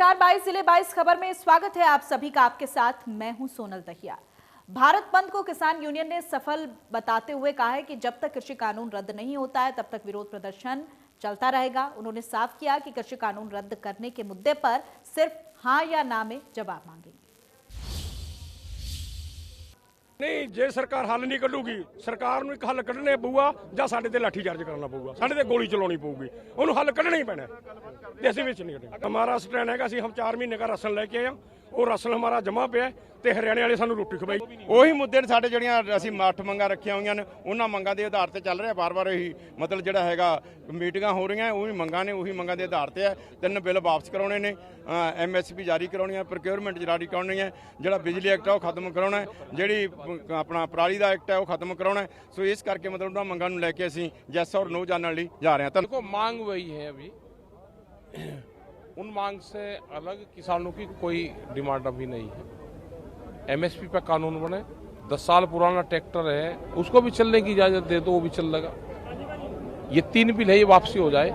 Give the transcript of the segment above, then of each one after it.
नमस्कार 22 जिले 22 खबर में स्वागत है आप सभी का। आपके साथ मैं हूं सोनल दहिया। भारत बंद को किसान यूनियन ने सफल बताते हुए कहा है कि जब तक कृषि कानून रद्द नहीं होता है तब तक विरोध प्रदर्शन चलता रहेगा। उन्होंने साफ किया कि कृषि कानून रद्द करने के मुद्दे पर सिर्फ हां या ना में जवाब मांगेंगे। नहीं जे सरकार हल नहीं कढूगी, सरकार ਨੂੰ ਇੱਕ ਹੱਲ ਕੱਢਣੇ ਪਊਗਾ ਜਾਂ ਸਾਡੇ ਤੇ ਲਾਠੀ ਚਾਰਜ ਕਰਨਾ ਪਊਗਾ, ਸਾਡੇ ਤੇ ਗੋਲੀ ਚਲਾਉਣੀ ਪਊਗੀ। ਉਹਨੂੰ ਹੱਲ ਕੱਢਣਾ ਹੀ ਪੈਣਾ ਤੇ ਅਸੀਂ ਵਿੱਚ ਨਹੀਂ ਕੱਢਾਂਗੇ। हमारा स्टैंड हैगा, ਅਸੀਂ हम 4 ਮਹੀਨੇ ਦਾ ਰਾਸ਼ਨ ਲੈ ਕੇ ਆਏ ਆ। ਉਹ ਰਾਸ਼ਨ हमारा ਜਮਾ ਪਿਆ ਤੇ ਹਰਿਆਣੇ ਵਾਲੇ ਸਾਨੂੰ ਰੋਟੀ ਖਵਾਈ। ਉਹੀ ਮੁੱਦੇ ਨੇ ਸਾਡੇ ਜਿਹੜੀਆਂ ਅਸੀਂ 8 ਮੰਗਾਂ ਰੱਖੀਆਂ ਹੋਈਆਂ ਨੇ, ਉਹਨਾਂ ਮੰਗਾਂ ਦੇ ਆਧਾਰ ਤੇ ਚੱਲ ਰਿਹਾ। ਬਾਰ-ਬਾਰ ਇਹੀ ਮਤਲਬ ਜਿਹੜਾ ਹੈਗਾ ਮੀਟਿੰਗਾਂ ਹੋ ਰਹੀਆਂ, ਉਹੀ ਮੰਗਾਂ ਨੇ, ਉਹੀ ਮੰਗਾਂ ਦੇ ਆਧਾਰ ਤੇ ਹੈ। 3 ਬਿੱਲ ਵਾਪਸ ਕਰਾਉਣੇ ਨੇ, MSP ਜਾਰੀ ਕਰਾਉਣੀ ਹੈ, ਪ੍ਰੋਕਿਉਰਮੈਂਟ ਜਾਰੀ ਕਰਾਉਣੀ ਹੈ, ਜਿਹੜਾ ਬਿਜਲੀ ਐਕਟ ਹੈ ਉਹ ਖਤਮ ਕਰਾਉਣਾ ਹੈ, ਜਿਹੜੀ ਆਪਣਾ ਪਰਾਲੀ ਦਾ ਐਕਟ ਹੈ ਉਹ ਖਤਮ ਕਰਾਉਣਾ है। सो इस करके मतलब ਉਹਨਾਂ ਮੰਗਾਂ ਨੂੰ ਲੈ ਕੇ ਅਸੀਂ ਯੈਸ और नो जानने ਲਈ जा रहे हैं। देखो मांग वही है अभी, उन मांग से अलग किसानों की कोई डिमांड अभी नहीं है। MSP पे कानून बने, 10 साल पुराना ट्रैक्टर है उसको भी चलने की इजाजत दे दो, वो भी चल लेगा। ये 3 बिल है, ये वापसी हो जाए।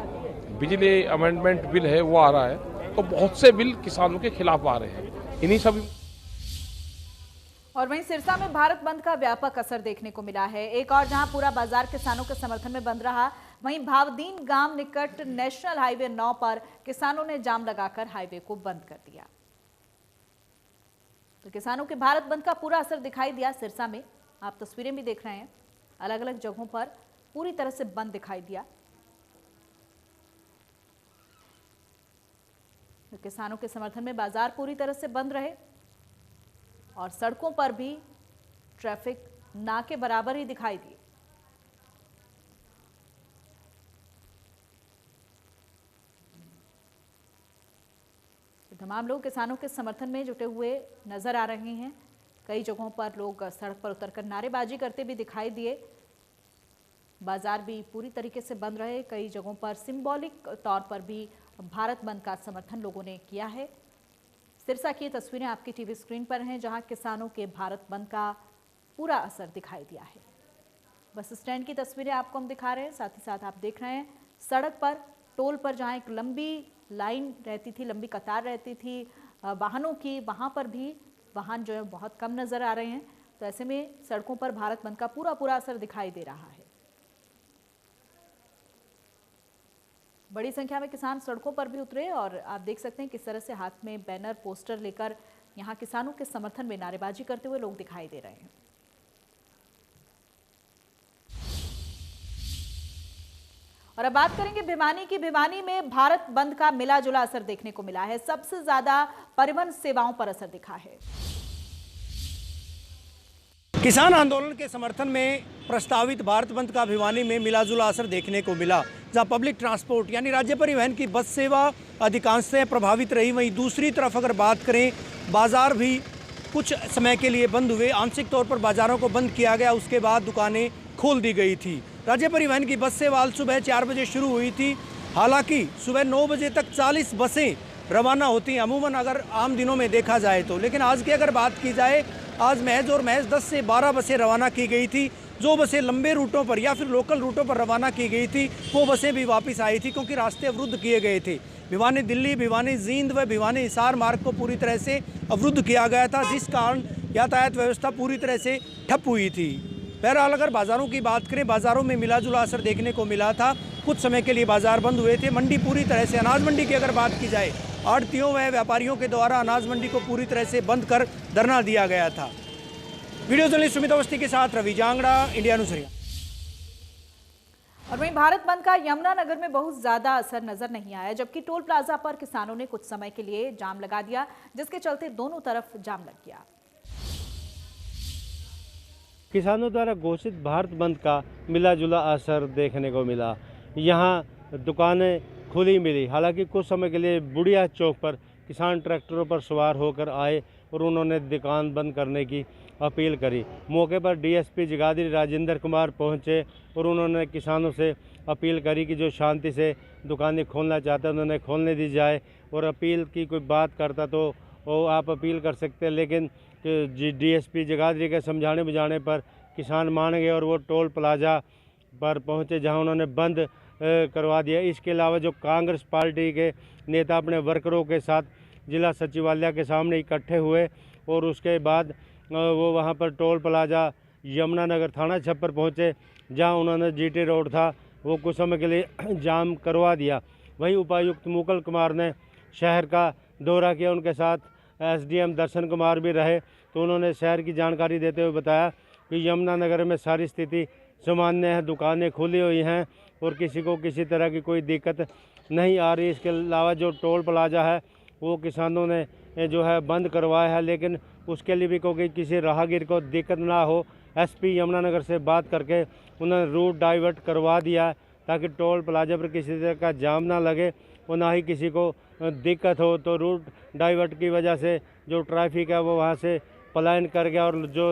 बिजली अमेंडमेंट बिल है वो आ रहा है, तो बहुत से बिल किसानों के खिलाफ आ रहे हैं। इन्हीं सभी और वहीं सिरसा में भारत बंद का व्यापक असर देखने को मिला है। एक और जहां पूरा बाजार किसानों के समर्थन में बंद रहा, वहीं भावदीन गांव निकट नेशनल हाईवे 9 पर किसानों ने जाम लगाकर हाईवे को बंद कर दिया। तो किसानों के भारत बंद का पूरा असर दिखाई दिया सिरसा में। आप तस्वीरें भी देख रहे हैं, अलग अलग जगहों पर पूरी तरह से बंद दिखाई दिया। तो किसानों के समर्थन में बाजार पूरी तरह से बंद रहे और सड़कों पर भी ट्रैफिक ना के बराबर ही दिखाई दिए। तमाम लोग किसानों के समर्थन में जुटे हुए नजर आ रहे हैं। कई जगहों पर लोग सड़क पर उतरकर नारेबाजी करते भी दिखाई दिए। बाजार भी पूरी तरीके से बंद रहे। कई जगहों पर सिंबॉलिक तौर पर भी भारत बंद का समर्थन लोगों ने किया है। सिरसा की तस्वीरें आपकी टीवी स्क्रीन पर हैं, जहां किसानों के भारत बंद का पूरा असर दिखाई दिया है। बस स्टैंड की तस्वीरें आपको हम दिखा रहे हैं, साथ ही साथ आप देख रहे हैं सड़क पर, टोल पर जहां एक लंबी लाइन रहती थी, लंबी कतार रहती थी वाहनों की, वहां पर भी वाहन जो है बहुत कम नजर आ रहे हैं। तो ऐसे में सड़कों पर भारत बंद का पूरा असर दिखाई दे रहा है। बड़ी संख्या में किसान सड़कों पर भी उतरे और आप देख सकते हैं किस तरह से हाथ में बैनर पोस्टर लेकर यहां किसानों के समर्थन में नारेबाजी करते हुए लोग दिखाई दे रहे हैं। और अब बात करेंगे भिवानी की। भिवानी में भारत बंद का मिला जुला असर देखने को मिला है। सबसे ज्यादा परिवहन सेवाओं पर असर दिखा है। किसान आंदोलन के समर्थन में प्रस्तावित भारत बंद का भिवानी में मिलाजुला असर देखने को मिला, जहां पब्लिक ट्रांसपोर्ट यानी राज्य परिवहन की बस सेवा अधिकांशतः प्रभावित रही। वहीं दूसरी तरफ अगर बात करें, बाजार भी कुछ समय के लिए बंद हुए। आंशिक तौर पर बाजारों को बंद किया गया, उसके बाद दुकानें खोल दी गई थी। राज्य परिवहन की बस सेवा सुबह 4 बजे शुरू हुई थी। हालांकि सुबह 9 बजे तक 40 बसें रवाना होती हैं अमूमन अगर आम दिनों में देखा जाए तो। लेकिन आज की अगर बात की जाए, आज महज 10 से 12 बसें रवाना की गई थी। जो बसें लंबे रूटों पर या फिर लोकल रूटों पर रवाना की गई थी, वो बसें भी वापस आई थी क्योंकि रास्ते अवरुद्ध किए गए थे। भिवानी दिल्ली, भिवानी जींद व भिवानी हिसार मार्ग को पूरी तरह से अवरुद्ध किया गया था, जिस कारण यातायात व्यवस्था पूरी तरह से ठप हुई थी। बहरहाल अगर बाज़ारों की बात करें, बाज़ारों में मिलाजुला असर देखने को मिला था। कुछ समय के लिए बाज़ार बंद हुए थे। मंडी पूरी तरह से, अनाज मंडी की अगर बात की जाए, आढ़तियों व व्यापारियों के द्वारा अनाज मंडी को पूरी तरह से बंद कर धरना दिया गया था। वीडियो जर्नलिस्ट सुमित अवस्थी के साथ रवि जांगड़ा, इंडिया न्यूज़ हरियाणा। और वहीं भारत बंद का यमुनानगर में बहुत ज्यादा असर नजर नहीं आया, जबकि टोल प्लाजा पर किसानों ने कुछ समय के लिए जाम लगा दिया, जिसके चलते दोनों तरफ जाम लग गया। किसानों द्वारा घोषित भारत बंद का मिला जुला असर देखने को मिला। यहाँ दुकानें खुली मिली। हालांकि कुछ समय के लिए बुढ़िया चौक पर किसान ट्रैक्टरों पर सवार होकर आए और उन्होंने दुकान बंद करने की अपील करी। मौके पर DSP जगाधरी राजेंद्र कुमार पहुंचे और उन्होंने किसानों से अपील करी कि जो शांति से दुकानें खोलना चाहते हैं उन्होंने खोलने दी जाए, और अपील की कोई बात करता तो वो आप अपील कर सकते हैं। लेकिन DSP जगाधरी के समझाने बुझाने पर किसान मान गए और वो टोल प्लाजा पर पहुंचे, जहां उन्होंने बंद करवा दिया। इसके अलावा जो कांग्रेस पार्टी के नेता अपने वर्करों के साथ जिला सचिवालय के सामने इकट्ठे हुए और उसके बाद वो वहाँ पर टोल प्लाजा यमुनानगर थाना छप्पर पहुँचे, जहाँ उन्होंने जीटी रोड था वो कुछ समय के लिए जाम करवा दिया। वहीं उपायुक्त मुकुल कुमार ने शहर का दौरा किया, उनके साथ एसडीएम दर्शन कुमार भी रहे। तो उन्होंने शहर की जानकारी देते हुए बताया कि यमुनानगर में सारी स्थिति सामान्य है, दुकानें खुली हुई हैं और किसी को किसी तरह की कोई दिक्कत नहीं आ रही। इसके अलावा जो टोल प्लाजा है वो किसानों ने जो है बंद करवाया है, लेकिन उसके लिए भी क्योंकि किसी राहगीर को दिक्कत ना हो, एसपी यमुनानगर से बात करके उन्होंने रूट डाइवर्ट करवा दिया है ताकि टोल प्लाजा पर किसी तरह का जाम ना लगे और ना ही किसी को दिक्कत हो। तो रूट डाइवर्ट की वजह से जो ट्रैफिक है वो वहाँ से पलायन कर गया और जो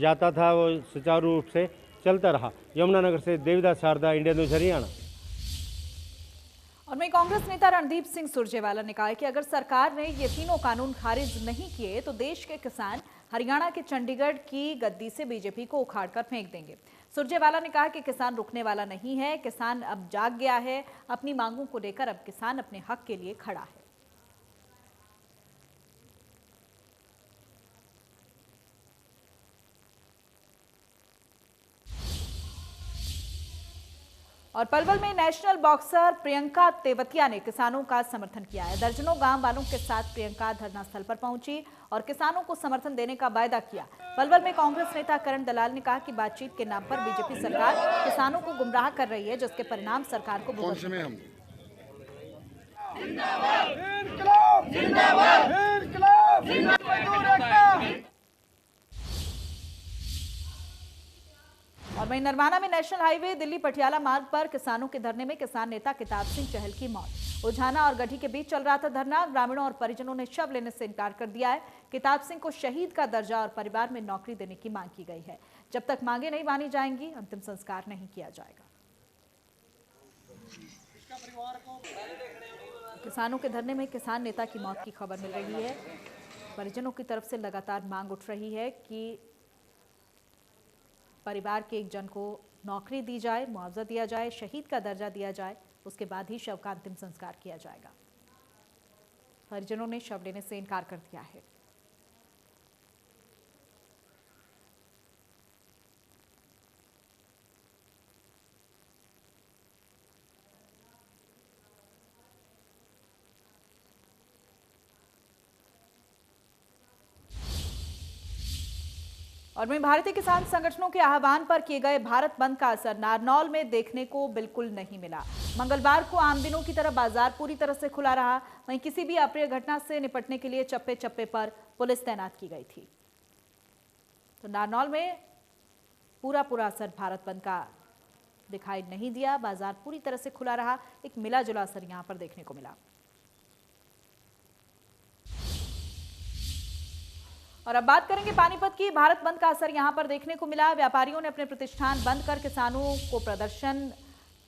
जाता था वो सुचारू रूप से चलता रहा। यमुनानगर से देविदास शारदा, इंडिया न्यूज़ हरियाणा। और वहीं कांग्रेस नेता रणदीप सिंह सुरजेवाला ने कहा है कि अगर सरकार ने ये तीनों कानून खारिज नहीं किए तो देश के किसान हरियाणा के चंडीगढ़ की गद्दी से बीजेपी को उखाड़कर फेंक देंगे। सुरजेवाला ने कहा कि किसान रुकने वाला नहीं है, किसान अब जाग गया है, अपनी मांगों को लेकर अब किसान अपने हक के लिए खड़ा है। और पलवल में नेशनल बॉक्सर प्रियंका तेवतिया ने किसानों का समर्थन किया है। दर्जनों गांव वालों के साथ प्रियंका धरना स्थल पर पहुंची और किसानों को समर्थन देने का वायदा किया। पलवल में कांग्रेस नेता करण दलाल ने कहा कि बातचीत के नाम पर बीजेपी सरकार किसानों को गुमराह कर रही है, जिसके परिणाम सरकार को भुगतने हैं। और वहीं नरवाना में नेशनल हाईवे दिल्ली पटियाला मार्ग पर किसानों के धरने में किसान नेता किताब सिंह चहल की मौत। उझाना और गढ़ी के बीच चल रहा था धरना। ग्रामीणों और परिजनों ने शव लेने से इनकार कर दिया है। किताब सिंह को शहीद का दर्जा और परिवार में नौकरी देने की मांग की गई है। जब तक मांगे नहीं मानी जाएंगी, अंतिम संस्कार नहीं किया जाएगा। किसानों के धरने में किसान नेता की मौत की खबर मिल रही है। परिजनों की तरफ से लगातार मांग उठ रही है कि परिवार के एक जन को नौकरी दी जाए, मुआवजा दिया जाए, शहीद का दर्जा दिया जाए, उसके बाद ही शव का अंतिम संस्कार किया जाएगा। परिजनों ने शव लेने से इनकार कर दिया है। और वहीं भारतीय किसान संगठनों के आह्वान पर किए गए भारत बंद का असर नारनौल में देखने को बिल्कुल नहीं मिला। मंगलवार को आम दिनों की तरह बाजार पूरी तरह से खुला रहा। वहीं किसी भी अप्रिय घटना से निपटने के लिए चप्पे चप्पे पर पुलिस तैनात की गई थी। तो नारनौल में पूरा असर भारत बंद का दिखाई नहीं दिया। बाजार पूरी तरह से खुला रहा। एक मिला जुला असर यहां पर देखने को मिला। और अब बात करेंगे पानीपत की। भारत बंद का असर यहां पर देखने को मिला। व्यापारियों ने अपने प्रतिष्ठान बंद कर किसानों को प्रदर्शन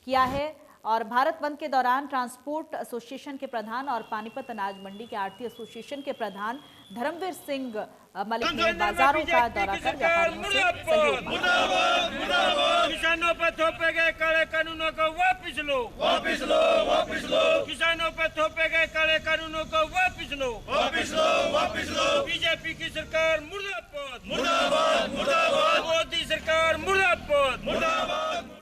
किया है। और भारत बंद के दौरान ट्रांसपोर्ट एसोसिएशन के प्रधान और पानीपत अनाज मंडी के आढ़ती एसोसिएशन के प्रधान धर्मवीर सिंह मलिक ने बाजारों का दौरा कर व्यापारियों से सहयोग मांगा। किसानों पर थोपे गए काले कानूनों को वापस लो, वापस लो, वापस लो। किसानों पर थोपे गए काले कानूनों को वापस लो, वापस लो, वापस लो। बीजेपी की सरकार मुर्दाबाद, मुर्दाबाद, मुर्दाबाद। मोदी सरकार मुर्दाबाद, मुर्दाबाद।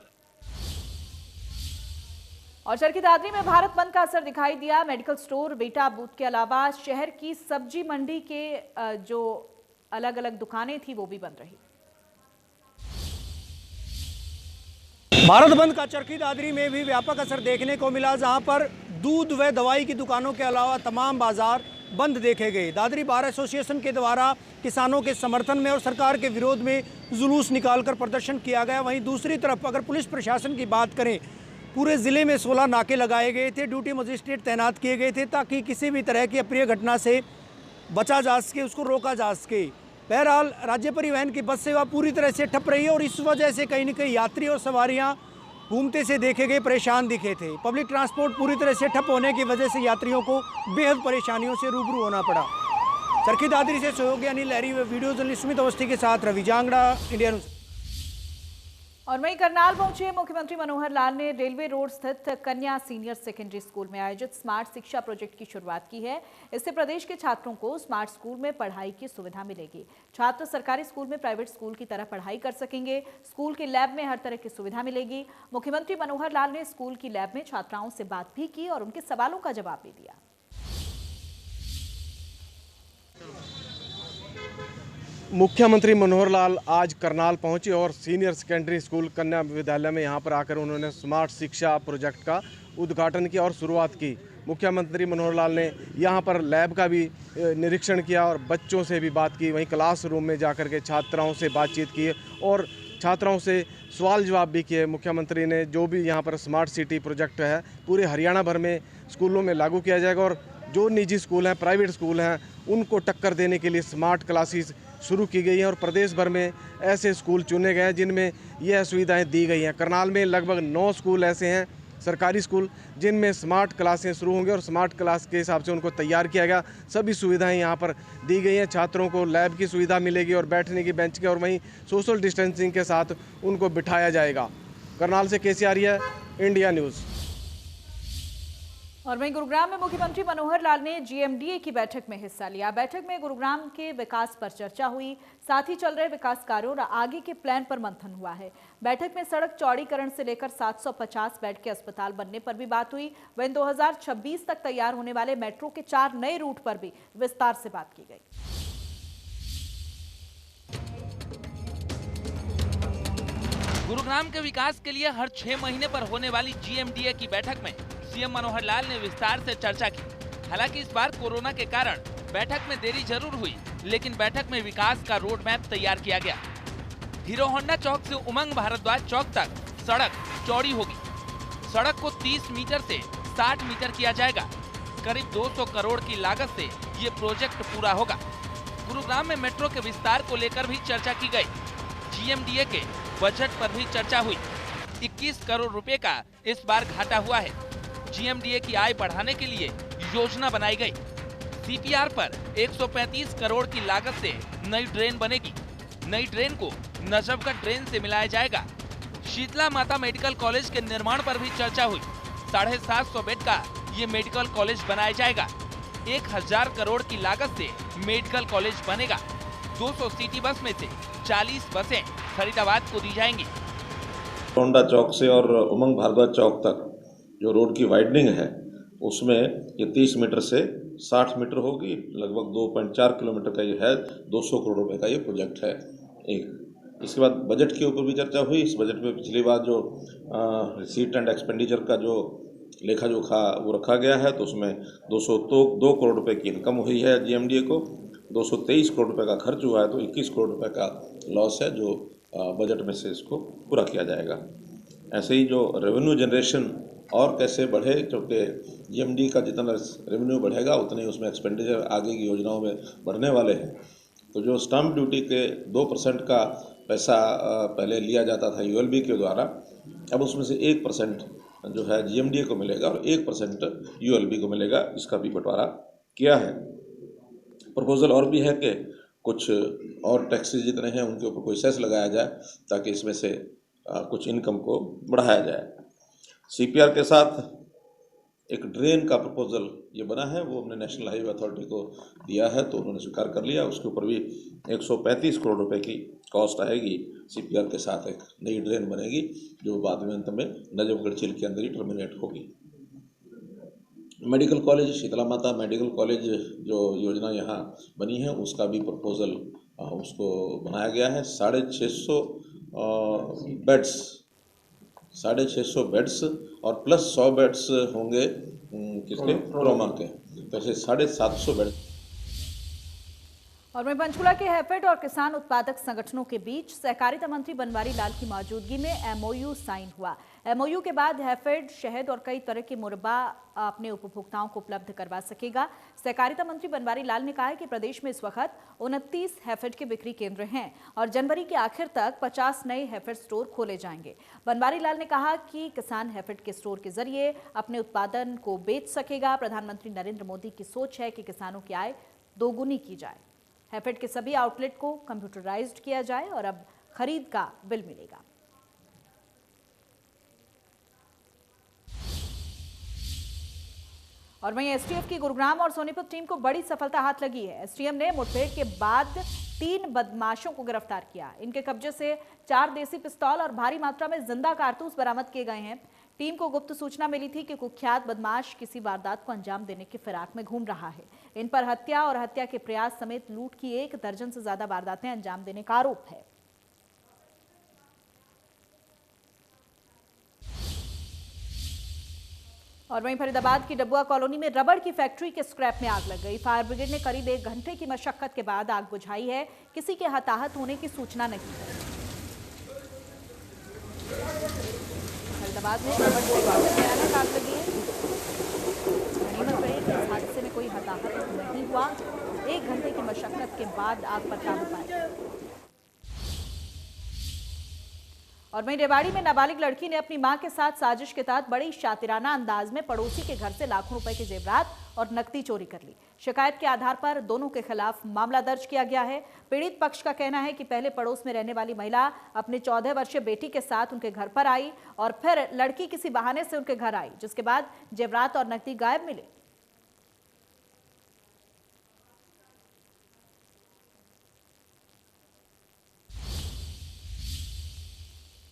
और चरखी दादरी में भारत बंद का असर दिखाई दिया। मेडिकल स्टोर, बेटा बूथ के अलावा शहर की सब्जी मंडी के जो अलग अलग दुकानें थी वो भी बंद रही। भारत बंद का चरखी दादरी में भी व्यापक असर देखने को मिला, जहां पर दूध व दवाई की दुकानों के अलावा तमाम बाजार बंद देखे गए। दादरी बार एसोसिएशन के द्वारा किसानों के समर्थन में और सरकार के विरोध में जुलूस निकालकर प्रदर्शन किया गया। वहीं दूसरी तरफ अगर पुलिस प्रशासन की बात करें, पूरे ज़िले में 16 नाके लगाए गए थे, ड्यूटी मजिस्ट्रेट तैनात किए गए थे ताकि किसी भी तरह की अप्रिय घटना से बचा जा सके, उसको रोका जा सके। बहरहाल राज्य परिवहन की बस सेवा पूरी तरह से ठप रही है और इस वजह से कहीं न कहीं यात्री और सवारियां घूमते से देखे गए परेशान दिखे थे। पब्लिक ट्रांसपोर्ट पूरी तरह से ठप होने की वजह से यात्रियों को बेहद परेशानियों से रूबरू होना पड़ा। चरखी दादरी से सहयोगी अनिल लहरी व वीडियो जर्नलिस्ट सुमित अवस्थी के साथ रवि जांगड़ा, इंडिया न्यूज़। और वहीं करनाल पहुंचे मुख्यमंत्री मनोहर लाल ने रेलवे रोड स्थित कन्या सीनियर सेकेंडरी स्कूल में आयोजित स्मार्ट शिक्षा प्रोजेक्ट की शुरुआत की है। इससे प्रदेश के छात्रों को स्मार्ट स्कूल में पढ़ाई की सुविधा मिलेगी। छात्र सरकारी स्कूल में प्राइवेट स्कूल की तरह पढ़ाई कर सकेंगे। स्कूल के लैब में हर तरह की सुविधा मिलेगी। मुख्यमंत्री मनोहर लाल ने स्कूल की लैब में छात्राओं से बात भी की और उनके सवालों का जवाब भी दिया। मुख्यमंत्री मनोहर लाल आज करनाल पहुंचे और सीनियर सेकेंडरी स्कूल कन्या विद्यालय में यहां पर आकर उन्होंने स्मार्ट शिक्षा प्रोजेक्ट का उद्घाटन किया और शुरुआत की। मुख्यमंत्री मनोहर लाल ने यहां पर लैब का भी निरीक्षण किया और बच्चों से भी बात की। वहीं क्लासरूम में जाकर के छात्राओं से बातचीत की और छात्राओं से सवाल जवाब भी किए। मुख्यमंत्री ने जो भी यहाँ पर स्मार्ट सिटी प्रोजेक्ट है पूरे हरियाणा भर में स्कूलों में लागू किया जाएगा और जो निजी स्कूल हैं, प्राइवेट स्कूल हैं, उनको टक्कर देने के लिए स्मार्ट क्लासेस शुरू की गई हैं और प्रदेश भर में ऐसे स्कूल चुने गए हैं जिनमें यह सुविधाएं दी गई हैं। करनाल में लगभग 9 स्कूल ऐसे हैं सरकारी स्कूल जिनमें स्मार्ट क्लासें शुरू होंगे और स्मार्ट क्लास के हिसाब से उनको तैयार किया गया। सभी सुविधाएं यहाँ पर दी गई हैं। छात्रों को लैब की सुविधा मिलेगी और बैठने की बेंच की और वहीं सोशल डिस्टेंसिंग के साथ उनको बिठाया जाएगा। करनाल से केसी आर्य, इंडिया न्यूज़। और वहीं गुरुग्राम में मुख्यमंत्री मनोहर लाल ने जीएमडीए की बैठक में हिस्सा लिया। बैठक में गुरुग्राम के विकास पर चर्चा हुई, साथ ही चल रहे विकास कार्यों और आगे के प्लान पर मंथन हुआ है। बैठक में सड़क चौड़ीकरण से लेकर 750 बेड के अस्पताल बनने पर भी बात हुई। वहीं 2026 तक तैयार होने वाले मेट्रो के 4 नए रूट पर भी विस्तार से बात की गई। गुरुग्राम के विकास के लिए हर 6 महीने पर होने वाली जीएमडीए की बैठक में सीएम मनोहर लाल ने विस्तार से चर्चा की। हालांकि इस बार कोरोना के कारण बैठक में देरी जरूर हुई, लेकिन बैठक में विकास का रोड मैप तैयार किया गया। हीरो होंडा चौक से उमंग भारद्वाज चौक तक सड़क चौड़ी होगी। सड़क को 30 मीटर से 60 मीटर किया जाएगा। करीब 200 करोड़ की लागत से ये प्रोजेक्ट पूरा होगा। गुरुग्राम में मेट्रो के विस्तार को लेकर भी चर्चा की गई। जीएमडीए के बजट पर भी चर्चा हुई। 21 करोड़ रुपए का इस बार घाटा हुआ है। जीएमडीए की आय बढ़ाने के लिए योजना बनाई गई। सीपीआर पर 135 करोड़ की लागत से नई ड्रेन बनेगी। नई ड्रेन को नजफगढ़ ड्रेन से मिलाया जाएगा। शीतला माता मेडिकल कॉलेज के निर्माण पर भी चर्चा हुई। 750 बेड का ये मेडिकल कॉलेज बनाया जाएगा। 1000 करोड़ की लागत से मेडिकल कॉलेज बनेगा। 200 सिटी बस में से 40 बसें फरीदाबाद को दी जाएंगी। होंडा चौक से और उमंग भारद्वाज चौक तक जो रोड की वाइडनिंग है उसमें ये 30 मीटर से 60 मीटर होगी। लगभग 2.4 किलोमीटर का ये है। 200 करोड़ रुपए का ये प्रोजेक्ट है। एक इसके बाद बजट के ऊपर भी चर्चा हुई। इस बजट में पिछली बार जो रिसीट एंड एक्सपेंडिचर का जो लेखा जोखा वो रखा गया है, तो उसमें 202 करोड़ रुपए की इनकम हुई है जीएमडीए को। 223 करोड़ रुपए का खर्च हुआ है, तो 21 करोड़ रुपए का लॉस है जो बजट में से इसको पूरा किया जाएगा। ऐसे ही जो रेवेन्यू जनरेशन और कैसे बढ़े, क्योंकि जीएमडी का जितना रेवेन्यू बढ़ेगा उतने ही उसमें एक्सपेंडिचर आगे की योजनाओं में बढ़ने वाले हैं। तो जो स्टैम्प ड्यूटी के 2% का पैसा पहले लिया जाता था यूएलबी के द्वारा, अब उसमें से 1% जो है जीएमडीए को मिलेगा और 1% यूएलबी को मिलेगा। इसका भी बंटवारा किया है। प्रपोजल और भी है कि कुछ और टैक्सेस जितने हैं उनके ऊपर कोई सेस लगाया जाए ताकि इसमें से कुछ इनकम को बढ़ाया जाए। सीपीआर के साथ एक ड्रेन का प्रपोजल ये बना है, वो हमने नेशनल हाईवे अथॉरिटी को दिया है, तो उन्होंने स्वीकार कर लिया। उसके ऊपर भी 135 करोड़ रुपए की कॉस्ट आएगी। सीपीआर के साथ एक नई ड्रेन बनेगी जो बाद में अंत में नजफगढ़ झील के अंदर ही टर्मिनेट होगी। मेडिकल कॉलेज, शीतला माता मेडिकल कॉलेज जो योजना यहाँ बनी है उसका भी प्रपोजल उसको बनाया गया है। 650 बेड्स और प्लस 100 बेड्स होंगे किसके, ट्रॉमा के, तो ऐसे 750 बेड। और वहीं पंचकुला के हैफेड और किसान उत्पादक संगठनों के बीच सहकारिता मंत्री बनवारी लाल की मौजूदगी में एमओयू साइन हुआ। एमओयू के बाद हैफेड शहद और कई तरह के मुरब्बा अपने उपभोक्ताओं को उपलब्ध करवा सकेगा। सहकारिता मंत्री बनवारी लाल ने कहा है कि प्रदेश में इस वक्त 29 हैफेड के बिक्री केंद्र हैं और जनवरी के आखिर तक 50 नए हैफेड स्टोर खोले जाएंगे। बनवारी लाल ने कहा कि किसान हैफेड के स्टोर के जरिए अपने उत्पादन को बेच सकेगा। प्रधानमंत्री नरेंद्र मोदी की सोच है कि किसानों की आय दोगुनी की जाए। हैफेड के सभी आउटलेट को कंप्यूटराइज्ड किया जाए और अब खरीद का बिल मिलेगा। और वहीं एसटीएफ की गुरुग्राम और सोनीपत टीम को बड़ी सफलता हाथ लगी है। एसटीएफ ने मुठभेड़ के बाद 3 बदमाशों को गिरफ्तार किया। इनके कब्जे से 4 देसी पिस्तौल और भारी मात्रा में जिंदा कारतूस बरामद किए गए हैं। टीम को गुप्त सूचना मिली थी कि कुख्यात बदमाश किसी वारदात को अंजाम देने की फिराक में घूम रहा है। इन पर हत्या और हत्या के प्रयास समेत लूट की 1 दर्जन से ज्यादा वारदातें अंजाम देने का आरोप है। और वहीं फरीदाबाद की डबुआ कॉलोनी में रबड़ की फैक्ट्री के स्क्रैप में आग लग गई। फायर ब्रिगेड ने करीब 1 घंटे की मशक्कत के बाद आग बुझाई है। किसी के हताहत होने की सूचना नहीं है। फरीदाबाद में रबड़ की फैक्ट्री में भयानक आग लगी है। गनीमत रही कि इस हादसे में कोई हताहत नहीं हुआ। 1 घंटे की मशक्कत के बाद आग पर काबू पाया। और वहीं रेवाड़ी में नाबालिग लड़की ने अपनी मां के साथ साजिश के तहत बड़ी शातिराना अंदाज में पड़ोसी के घर से लाखों रुपए के जेवरात और नकदी चोरी कर ली। शिकायत के आधार पर दोनों के खिलाफ मामला दर्ज किया गया है। पीड़ित पक्ष का कहना है कि पहले पड़ोस में रहने वाली महिला अपनी 14 वर्षीय बेटी के साथ उनके घर पर आई और फिर लड़की किसी बहाने से उनके घर आई, जिसके बाद जेवरात और नकदी गायब मिले।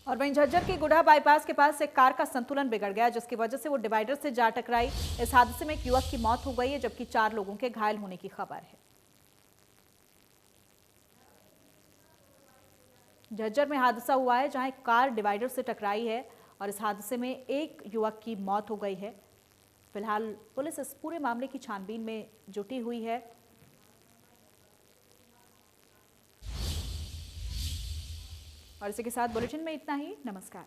और वहीं झज्जर के गुढ़ा बाईपास के पास एक कार का संतुलन बिगड़ गया, जिसकी वजह से वो डिवाइडर से जा टकराई। इस हादसे में एक युवक की मौत हो गई है, जबकि 4 लोगों के घायल होने की खबर है। झज्जर में हादसा हुआ है जहां एक कार डिवाइडर से टकराई है और इस हादसे में एक युवक की मौत हो गई है। फिलहाल पुलिस इस पूरे मामले की छानबीन में जुटी हुई है। और इसी के साथ बुलेटिन में इतना ही। नमस्कार।